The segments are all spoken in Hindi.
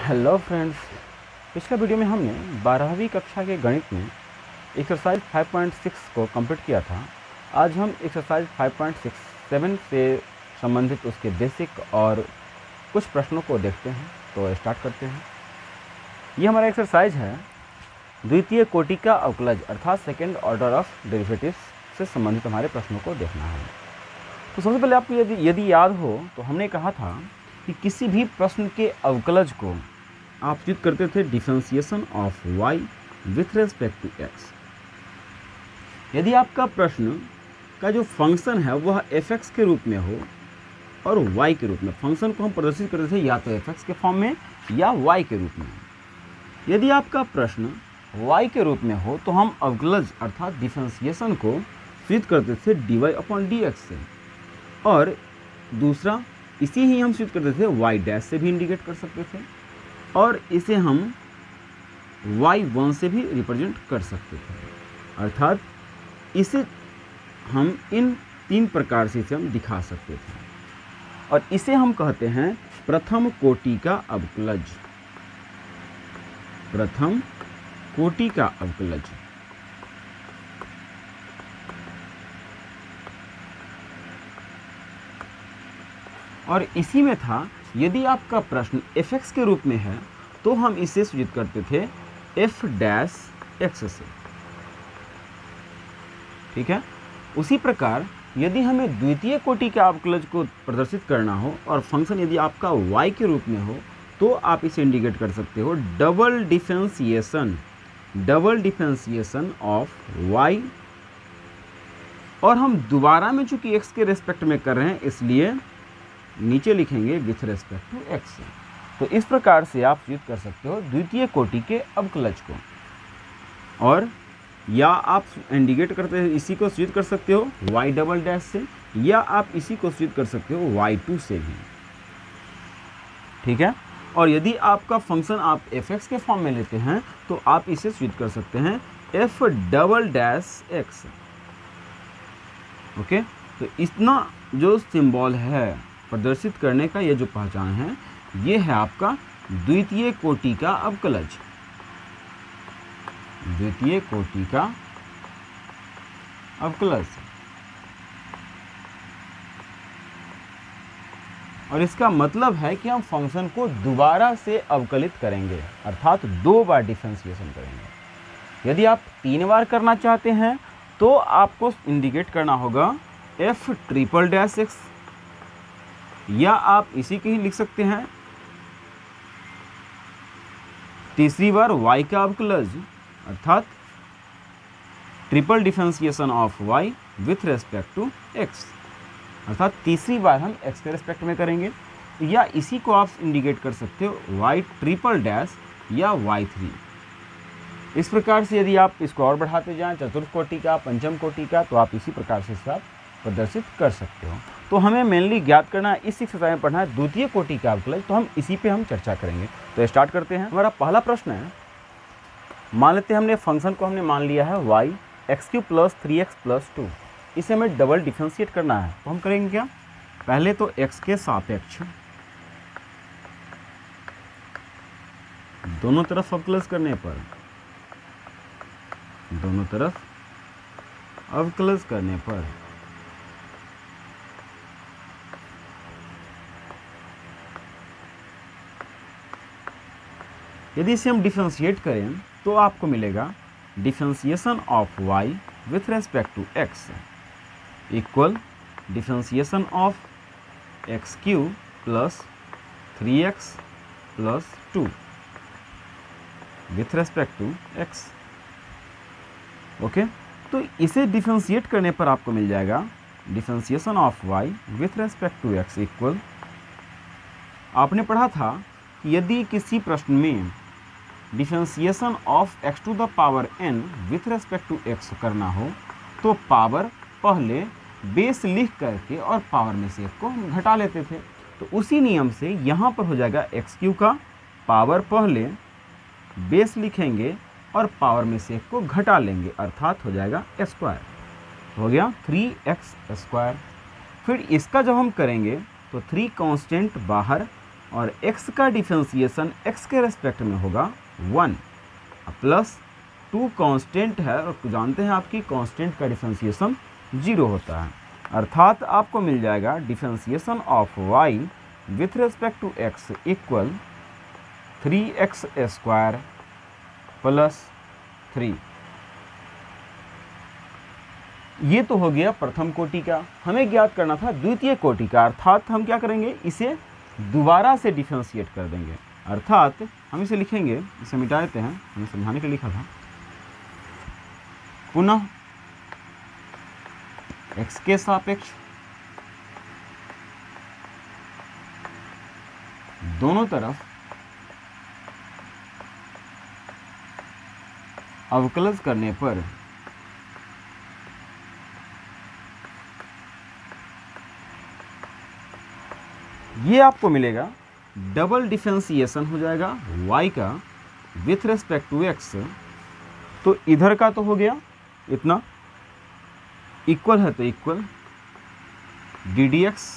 Hello friends. पिछले वीडियो में हमने 12वीं कक्षा के गणित में एक्सरसाइज 5.6 को कंप्लीट किया था। आज हम एक्सरसाइज 5.67 से संबंधित उसके बेसिक और कुछ प्रश्नों को देखते हैं। तो स्टार्ट करते हैं। ये हमारा एक्सरसाइज है द्वितीय कोटि का अवकलज अर्थात सेकेंड ऑर्डर ऑफ डेरिवेटिव्स से संबंधित हमारे प्रश्नों को देखना है। तो सबसे पहले आपको यदि याद हो तो हमने कहा था कि किसी भी प्रश्न के अवकलज को आप सूचित करते थे differentiation of y with respect to x। यदि आपका प्रश्न का जो फंक्शन है वह f(x) के रूप में हो और y के रूप में, फंक्शन को हम प्रदर्शित करते थे या तो f(x) के फॉर्म में या y के रूप में। यदि आपका प्रश्न y के रूप में हो तो हम अवकलज अर्थात डिफरेंशिएशन को सूचित करते थे dy/dx से, और दूसरा इसी ही हम सूचित करते थे y' से भी इंडिकेट कर सकते थे, और इसे हम y1 से भी रिप्रेजेंट कर सकते थे। अर्थात इसे हम इन तीन प्रकार से इसे हम दिखा सकते थे, और इसे हम कहते हैं प्रथम कोटि का अवकलज। प्रथम कोटि का अवकलज। और इसी में था यदि आपका प्रश्न f(x) के रूप में है तो हम इसे सूचित करते थे f'(x) से। ठीक है। उसी प्रकार यदि हमें द्वितीय कोटि के अवकलज को प्रदर्शित करना हो और फंक्शन यदि आपका y के रूप में हो तो आप इसे इंडिकेट कर सकते हो डबल डिफरेंशिएशन ऑफ y। और हम दोबारा में चूंकि x के रेस्पेक्ट में कर रहे हैं इसलिए नीचे लिखेंगे विथ रेस्पेक्ट टू x। तो इस प्रकार से आप सूचित कर सकते हो द्वितीय कोटि के अवकलज को, और या आप इंडिकेट करते हैं इसी को सूचित कर सकते हो y" से, या आप इसी को सूचित कर सकते हो y2 से भी। ठीक है। और यदि आपका फंक्शन आप f(x) के फॉर्म में लेते हैं तो आप इसे सूचित कर सकते हैं f'(x). ओके। तो इतना जो सिंबल है प्रदर्शित करने का, ये जो पहचान है, ये है आपका द्वितीय कोटि का अवकलज। द्वितीय कोटि का अवकलज। और इसका मतलब है कि हम फंक्शन को दोबारा से अवकलित करेंगे, अर्थात 2 बार डिफरेंशिएशन करेंगे। यदि आप 3 बार करना चाहते हैं तो आपको इंडिकेट करना होगा f'(x), या आप इसी के ही लिख सकते हैं तीसरी बार y का अवकलज अर्थात triple differentiation of y with respect to x। अर्थात तीसरी बार हम x के रेस्पेक्ट में करेंगे, या इसी को आप इंडिकेट कर सकते हो y'' या y3। इस प्रकार से यदि आप इसको और बढ़ाते जाएं चतुर्थ कोटि का, पंचम कोटि का, तो आप इसी प्रकार से इसे आप प्रदर्शित कर सकते हो। तो हमें मेनली ज्ञात करना है, इस एक्सरसाइज में पढ़ना है द्वितीय कोटि का अवकलज, तो हम इसी पे हम चर्चा करेंगे। तो स्टार्ट करते हैं। हमारा पहला प्रश्न है, मान लेते हैं हमने फंक्शन को हमने मान लिया है y x³ + 3x + 2। इसे हमें डबल डिफरेंशिएट करना है, तो हम करेंगे क्या? पहले तो x के सापेक्ष दोनों तरफ अवकलज करने पर, दोनों तरफ अवकलज करने पर यदि इसे हम डिफरेंशिएट करें तो आपको मिलेगा differentiation of y with respect to x equal differentiation of x³ + 3x + 2 with respect to x। Okay. तो इसे डिफरेंशिएट करने पर आपको मिल जाएगा differentiation of y with respect to x equal, आपने पढ़ा था कि यदि किसी प्रश्न में differentiation of x⁴n with respect to x करना हो तो पावर पहले बेस लिख करके और पावर में से एक को हम घटा लेते थे। तो उसी नियम से यहाँ पर हो जाएगा x³ का पावर पहले बेस लिखेंगे और पावर में से एक को घटा लेंगे, अर्थात हो जाएगा स्क्वायर। हो गया 3x²। फिर इसका जब हम करेंगे तो 3 कांस्टेंट बाहर और x का डिफरेंशिएशन x के रेस्पेक्ट में होगा 1 प्लस 2 कांस्टेंट है और जानते हैं आपकी कांस्टेंट का डिफरेंशिएशन 0 होता है, अर्थात आपको मिल जाएगा differentiation of y with respect to x equal 3x square plus 3। ये तो हो गया प्रथम कोटि का। हमें ज्ञात करना था द्वितीय कोटि का, अर्थात हम क्या करेंगे, इसे दोबारा से डिफरेंशिएट कर देंगे। अर्थात हम इसे लिखेंगे, इसे मिटा देते हैं, हमने समझाने के लिए लिखा था, पुनः x के सापेक्ष दोनों तरफ अवकलज करने पर ये आपको मिलेगा डबल डिफरेंशिएशन हो जाएगा y का विथ रेस्पेक्ट टू x। तो इधर का तो हो गया इतना, इक्वल है तो equal d d x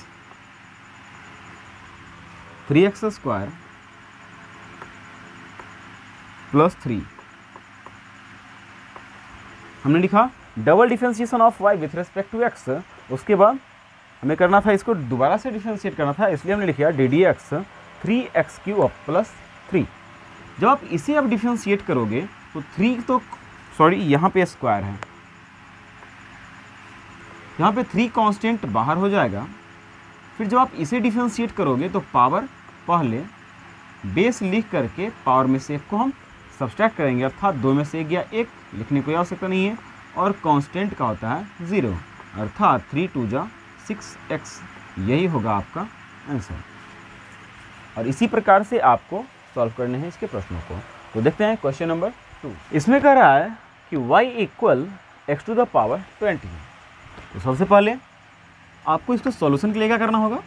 3x square plus 3। हमने लिखा double differentiation of y with respect to x। उसके बाद हमें करना था, इसको दोबारा से डिफरेंशिएट करना था, इसलिए हमने लिखा D d x 3x³ plus 3। जब आप इसे अब डिफरेंशिएट करोगे तो 3 तो सॉरी यहाँ पे स्क्वायर है, यहाँ पे 3 कांस्टेंट बाहर हो जाएगा। फिर जब आप इसे डिफरेंशिएट करोगे तो पावर पहले बेस लिख करके पावर में से 1 को हम सब्सट्रैक्ट करेंगे, अर्थात 2 में से 1 गया 1, लिखने की आवश्यकता नहीं है, और कांस्टेंट का होता है 0, अर्थात 3 2 जा 6x। यही होगा आपका आंसर। और इसी प्रकार से आपको सॉल्व करने हैं इसके प्रश्नों को। तो देखते हैं क्वेश्चन नंबर 2। इसमें कह रहा है कि y equal x to the power 20। तो सबसे पहले आपको इसको सॉल्यूशन के लिए क्या करना होगा,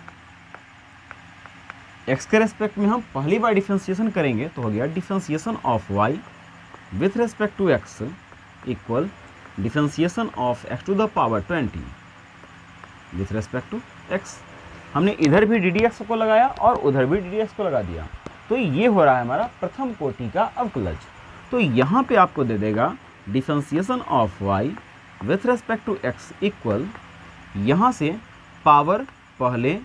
x के रेस्पेक्ट में हम पहली बार डिफरेंशिएशन करेंगे, तो हो गया differentiation of y with respect to x equal differentiation of x to the power 20 with respect to x। हमने इधर भी डी डी एक्स को लगाया और उधर भी डी डी एक्स को लगा दिया, तो ये हो रहा है हमारा प्रथम कोटि का अवकलज। तो यहाँ पे आपको दे देगा differentiation of y with respect to x equal, यहाँ से पावर पहले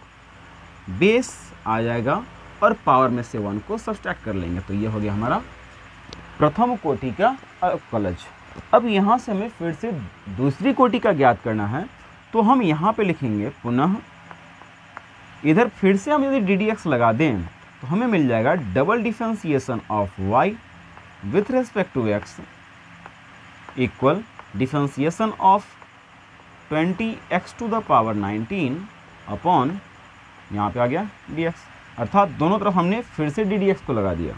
बेस आ जाएगा और पावर में से 1 को सब्सट्रैक्ट कर लेंगे, तो ये हो गया हमारा प्रथम कोटि का अवकलज। अब यहाँ से हमें फिर से दूसरी कोटि का ज्ञात करना है, तो हम यहाँ पे लिखेंगे पुनः, इधर फिर से हम यदि डी डी एक्स लगा दें तो हमें मिल जाएगा double differentiation of y with respect to x equal differentiation of 20x to the power 19 upon, यहाँ पे आ गया dx, अर्थात दोनों तरफ हमने फिर से डी डी एक्स को लगा दिया।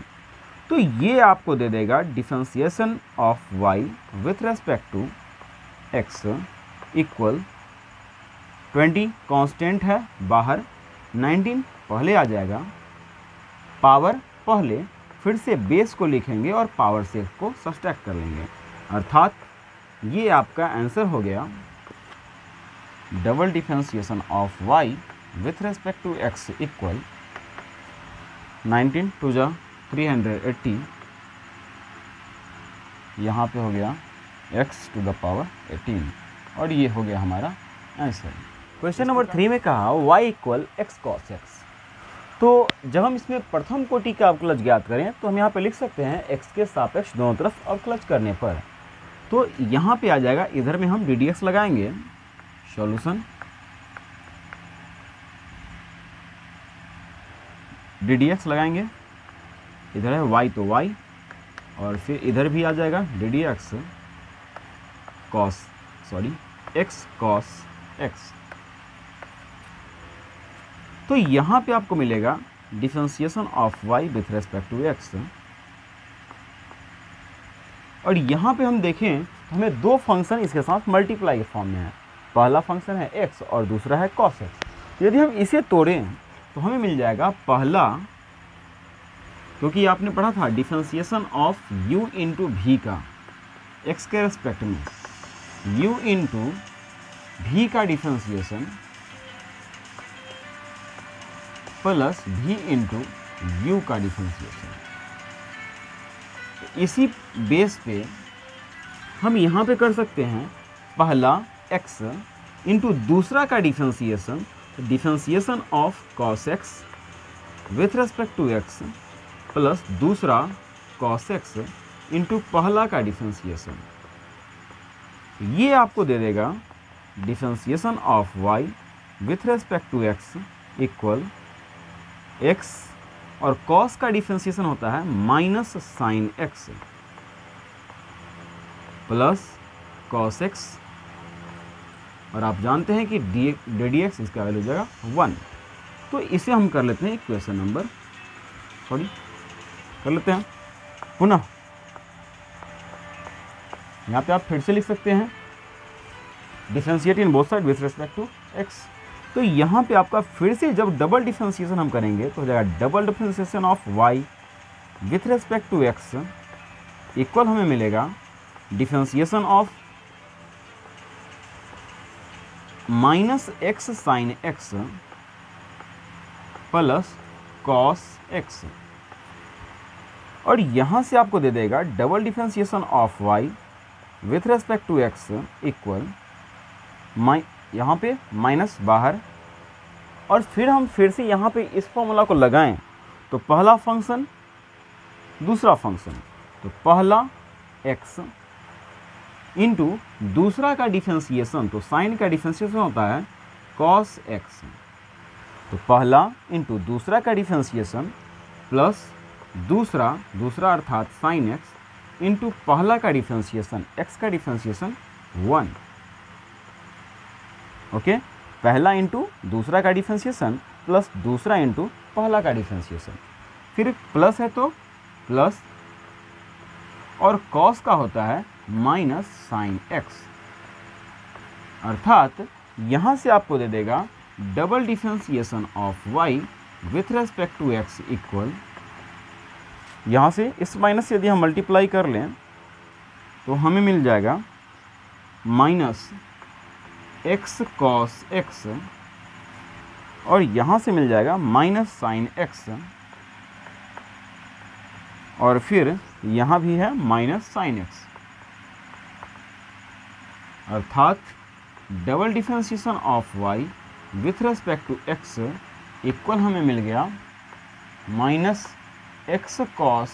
तो ये आपको दे देगा differentiation of y with respect to x equal 20 constant है बाहर, 19 पहले आ जाएगा, पावर पहले फिर से बेस को लिखेंगे और पावर से को सब्सट्रैक्ट कर लेंगे, अर्थात ये आपका आंसर हो गया double differentiation of y with respect to x equal 19 2 जा 380, यहाँ पे हो गया x टू द पावर 18, और ये हो गया हमारा आंसर। क्वेश्चन नंबर 3 में कहा y equal x cos x। तो जब हम इसमें प्रथम कोटि का अवकलज ज्ञात करें तो हम यहाँ पे लिख सकते हैं x के सापेक्ष दोनों तरफ अवकलज करने पर। तो यहाँ पे आ जाएगा, इधर में हम डी डी एक्स लगाएंगे, सॉल्यूशन डी डी एक्स लगाएंगे, इधर है y तो y, और फिर इधर भी आ जाएगा d d x cos x cos x। तो यहाँ पे आपको मिलेगा differentiation of y with respect to x, और यहाँ पे हम देखें तो हमें 2 फंक्शन इसके साथ मल्टीप्लाई के फॉर्म में है। पहला फंक्शन है x और दूसरा है cos x। यदि हम इसे तोड़ें तो हमें मिल जाएगा पहला, क्योंकि आपने पढ़ा था differentiation of u into v का x के रेस्पेक्ट में, u इंटू v का differentiation plus v into you का डिफरेंशिएशन। इसी बेस पे हम यहाँ पे कर सकते हैं पहला x इंटू दूसरा का differentiation, differentiation of cos x with respect to x plus दूसरा cos x इंटू पहला का डिफरेंशिएशन। ये आपको दे देगा differentiation of y with respect to x equal x और cos का डिफरेंशिएशन होता है minus sine x plus cos x, और आप जानते हैं कि ddx इसका वैल्यू हो जाएगा 1। तो इसे हम कर लेते हैं इक्वेशन नंबर कर लेते हैं पुनः। यहाँ पे आप फिर से लिख सकते हैं differentiate in both side with respect to x। तो यहाँ पे आपका फिर से जब डबल डिफरेंशिएशन हम करेंगे तो हो जाएगा double differentiation of y with respect to x equal हमें मिलेगा differentiation of minus x sine x plus cos x, और यहाँ से आपको दे देगा double differentiation of y with respect to x equal यहाँ पे माइनस बाहर, और फिर हम फिर से यहाँ पे इस फॉर्मूला को लगाएं तो पहला फंक्शन दूसरा फंक्शन, तो पहला x इंटू दूसरा का डिफरेंशिएशन, तो साइन का डिफरेंशिएशन होता है cos x, तो पहला इंटू दूसरा का डिफरेंशिएशन प्लस दूसरा अर्थात साइन x इंटू पहला का डिफरेंशिएशन, x का डिफरेंशिएशन 1। ओके, पहला इंटू दूसरा का डिफरेंशिएशन प्लस दूसरा इंटू पहला का डिफरेंशिएशन, फिर प्लस है तो प्लस, और cos का होता है माइनस साइन x, अर्थात यहाँ से आपको दे देगा double differentiation of y with respect to x equal, यहाँ से इस माइनस से यदि हम मल्टीप्लाई कर लें तो हमें मिल जाएगा माइनस x cos x, और यहाँ से मिल जाएगा माइनस साइन x, और फिर यहाँ भी है माइनस साइन x, अर्थात double differentiation of y with respect to x equal हमें मिल गया minus x cos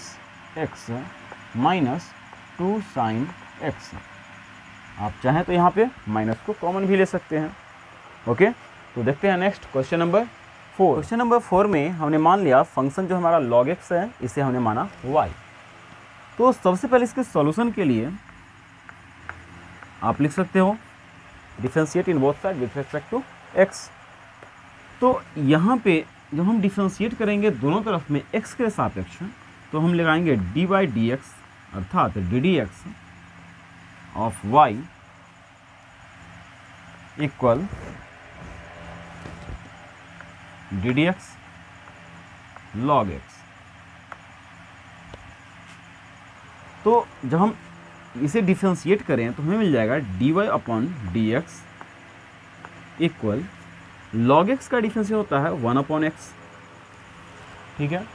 x minus 2 sine x। आप चाहें तो यहाँ पे माइनस को कॉमन भी ले सकते हैं। ओके, तो देखते हैं next question number 4। Question number 4 में हमने मान लिया फंक्शन जो हमारा log x है इसे हमने माना y। तो सबसे पहले इसके सॉल्यूशन के लिए आप लिख सकते हो differentiate in both side with respect to x। तो यहाँ पे जब हम डिफरेंशिएट करेंगे दोनों तरफ में x के सापेक्ष, तो हम लगाएंगे dy dx अर्थात ddx of y equal ddx log x। तो जब हम इसे डिफरेंशिएट करें तो हमें मिल जाएगा dy upon dx equal log x का डिफरेंशिएट होता है 1 अपॉन x। ठीक है,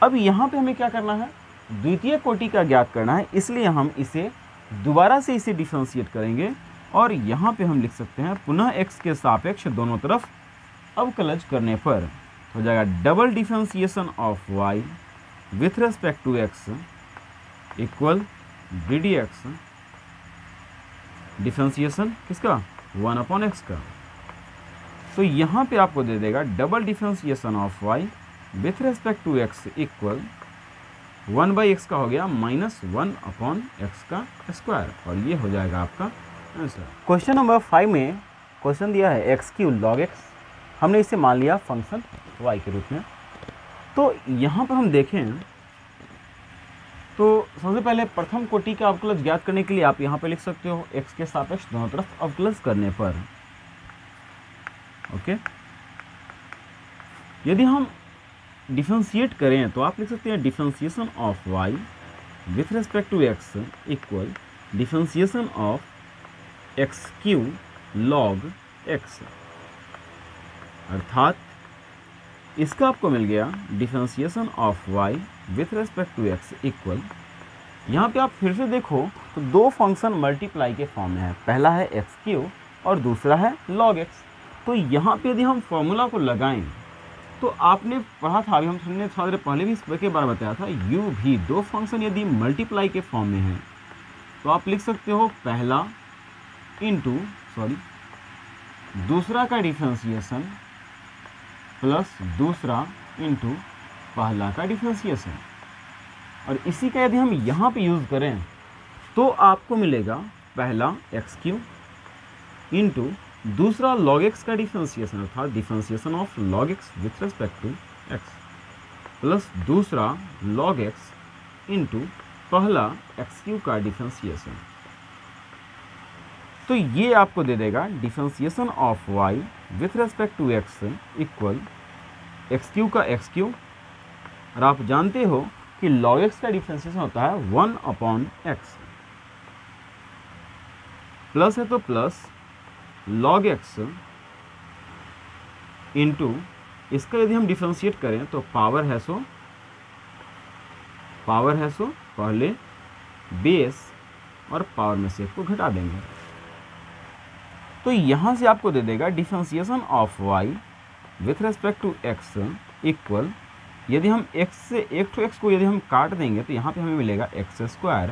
अब यहाँ पे हमें क्या करना है, द्वितीय कोटि का ज्ञात करना है, इसलिए हम इसे दोबारा से इसे डिफरेंशिएट करेंगे, और यहाँ पे हम लिख सकते हैं पुनः x के सापेक्ष दोनों तरफ अवकलज करने पर हो जाएगा double differentiation of y with respect to x equal ddx differentiation किसका 1 अपॉन x का। तो यहाँ पे आपको दे देगा double differentiation of y with respect to x equal 1/x का हो गया माइनस 1 अपॉन x का स्क्वायर, और ये हो जाएगा आपका आंसर। क्वेश्चन नंबर 5 में क्वेश्चन दिया है x³ log x, हमने इसे मान लिया फंक्शन y के रूप में। तो यहाँ पर हम देखें तो सबसे पहले प्रथम कोटि का अवकलज ज्ञात करने के लिए आप यहाँ पे लिख सकते हो x के सापेक्ष दोनों तरफ अवकलज करने पर। ओके, यदि हम डिफरेंशिएट करें तो आप लिख सकते हैं differentiation of y with respect to x equal differentiation of x³ log x, अर्थात इसका आपको मिल गया differentiation of y with respect to x equal, यहाँ पे आप फिर से देखो तो दो फंक्शन मल्टीप्लाई के फॉर्म में है, पहला है x³ और दूसरा है log x। तो यहाँ पे यदि हम फॉर्मूला को लगाएं तो आपने पढ़ा था, अभी हमने थोड़ा देर पहले भी इसके बारे में बताया था, u भी दो फंक्शन यदि मल्टीप्लाई के फॉर्म में है तो आप लिख सकते हो पहला इंटू दूसरा का डिफरेंशिएशन प्लस दूसरा इंटू पहला का डिफरेंशिएशन। और इसी का यदि हम यहाँ पे यूज़ करें तो आपको मिलेगा पहला x³ इंटू दूसरा log x का डिफरेंशिएशन अर्थात differentiation of log x with respect to x plus दूसरा log x इंटू पहला x³ का डिफरेंशिएशन। तो ये आपको दे देगा differentiation of y with respect to x equal x³ का x³ और आप जानते हो कि log x का डिफरेंशिएशन होता है 1/x प्लस है तो प्लस log x इंटू इसका यदि हम डिफरेंशिएट करें तो पावर है सो पहले बेस और पावर में से एक को घटा देंगे। तो यहाँ से आपको दे देगा differentiation of y with respect to x equal, यदि हम x से एक तो x को यदि हम काट देंगे तो यहाँ पे हमें मिलेगा x²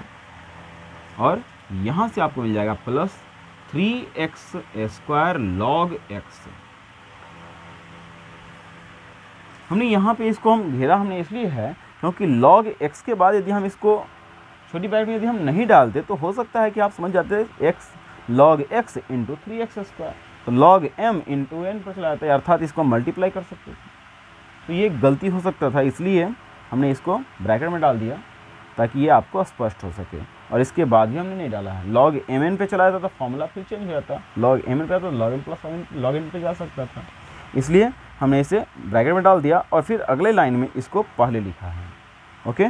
और यहाँ से आपको मिल जाएगा प्लस 3x² log x। हमने यहाँ पे इसको हम घेरा हमने इसलिए है क्योंकि log x के बाद यदि हम इसको छोटी ब्रैकेट में यदि हम नहीं डालते तो हो सकता है कि आप समझ जाते हैं x log x into 3x², तो log m इंटू n पर चला जाता है, अर्थात इसको मल्टीप्लाई कर सकते थे। तो ये गलती हो सकता था, इसलिए हमने इसको ब्रैकेट में डाल दिया ताकि ये आपको स्पष्ट हो सके। और इसके बाद भी हमने नहीं डाला है, log mn पे चला जाता तो फॉर्मूला फिर चेंज हो जाता, log mn पे तो log m plus log n पे जा सकता था, इसलिए हमने इसे ब्रैकेट में डाल दिया और फिर अगले लाइन में इसको पहले लिखा है। ओके,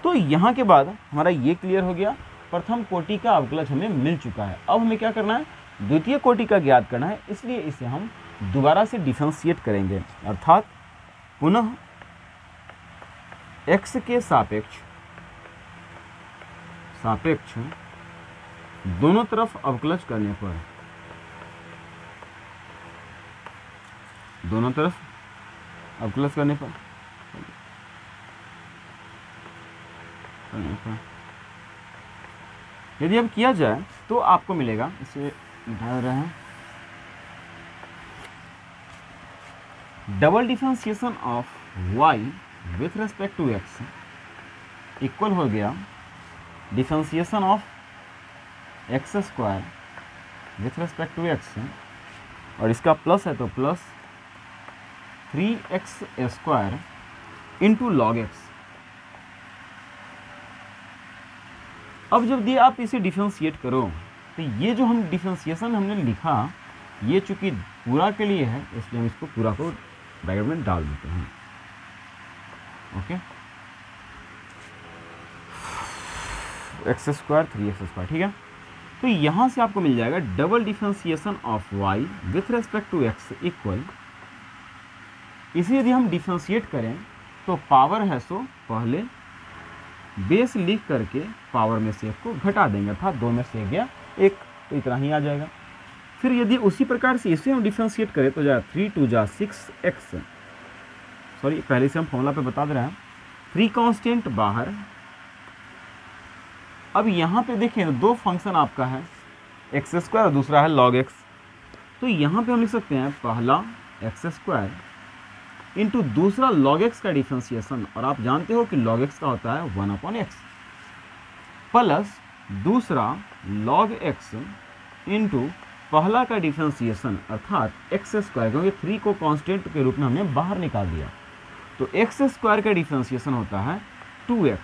तो यहाँ के बाद हमारा ये क्लियर हो गया, प्रथम कोटि का अवकलज हमें मिल चुका है। अब हमें क्या करना है, द्वितीय कोटि का ज्ञात करना है, इसलिए इसे हम दोबारा से डिफरेंशिएट करेंगे, अर्थात पुनः x के सापेक्ष दोनों तरफ अवकलज करने पर यदि अब किया जाए तो आपको मिलेगा, इसे मिटा रहे हैं, double differentiation of y with respect to x equal हो गया differentiation of x² with respect to x और इसका प्लस है तो plus 3x² into log x। अब जब ये आप इसे डिफरेंशिएट करो तो ये जो हम डिफरेंशिएशन हमने लिखा ये चूंकि पूरा के लिए है इसलिए हम इसको पूरा को ब्रैकेट में डाल देते हैं। ओके, x² 3x², ठीक है। तो यहाँ से आपको मिल जाएगा double differentiation of y with respect to x equal, इसे यदि हम डिफरेंशिएट करें तो पावर है सो पहले बेस लिख करके पावर में से एक को घटा देंगे, अर्थात 2 में से गया 1, तो इतना ही आ जाएगा। फिर यदि उसी प्रकार से इसे हम डिफरेंशिएट करें तो जाएगा 3 2 जा 6x, सॉरी पहले से हम फॉर्मूला पे बता दे रहे हैं, 3 कांस्टेंट बाहर। अब यहाँ पे देखें तो दो फंक्शन आपका है x² और दूसरा है log x, तो यहाँ पे हम लिख सकते हैं पहला x² इंटू दूसरा log x का डिफरेंशिएशन, और आप जानते हो कि log x का होता है 1/x प्लस दूसरा log x इंटू पहला का डिफरेंशिएशन अर्थात x², क्योंकि 3 को कांस्टेंट के रूप में हमने बाहर निकाल दिया, तो x² का डिफरेंशिएशन होता है 2x।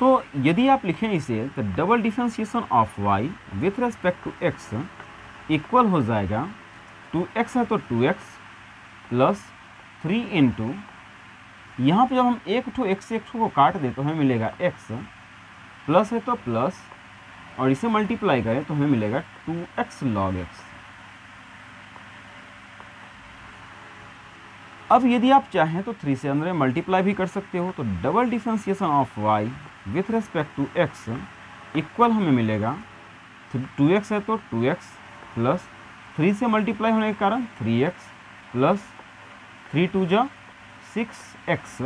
तो यदि आप लिखें इसे तो double differentiation of y with respect to x equal हो जाएगा 2x है तो 2x प्लस 3 इंटू, यहाँ पे जब हम एक ठो x से एक ठो को काट दे तो हमें मिलेगा x प्लस है तो प्लस और इसे मल्टीप्लाई करें तो हमें मिलेगा 2x log x। अब यदि आप चाहें तो 3 से अंदर मल्टीप्लाई भी कर सकते हो, तो double differentiation of y with respect to x equal हमें मिलेगा 2x है तो 2x प्लस 3 से मल्टीप्लाई होने के कारण 3x प्लस 3 2 जा 6x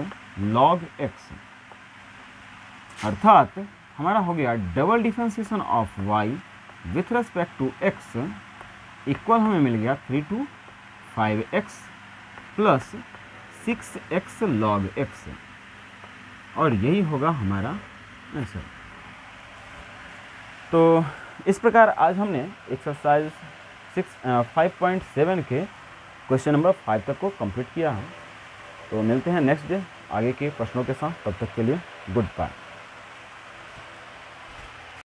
log x, अर्थात हमारा हो गया double differentiation of y with respect to x equal हमें मिल गया 3 to 5x plus 6x log x, और यही होगा हमारा आंसर। तो इस प्रकार आज हमने एक्सरसाइज 5.7 के क्वेश्चन नंबर 5 तक को कंप्लीट किया है। तो मिलते हैं नेक्स्ट डे आगे के प्रश्नों के साथ, तब तक के लिए गुड बाय।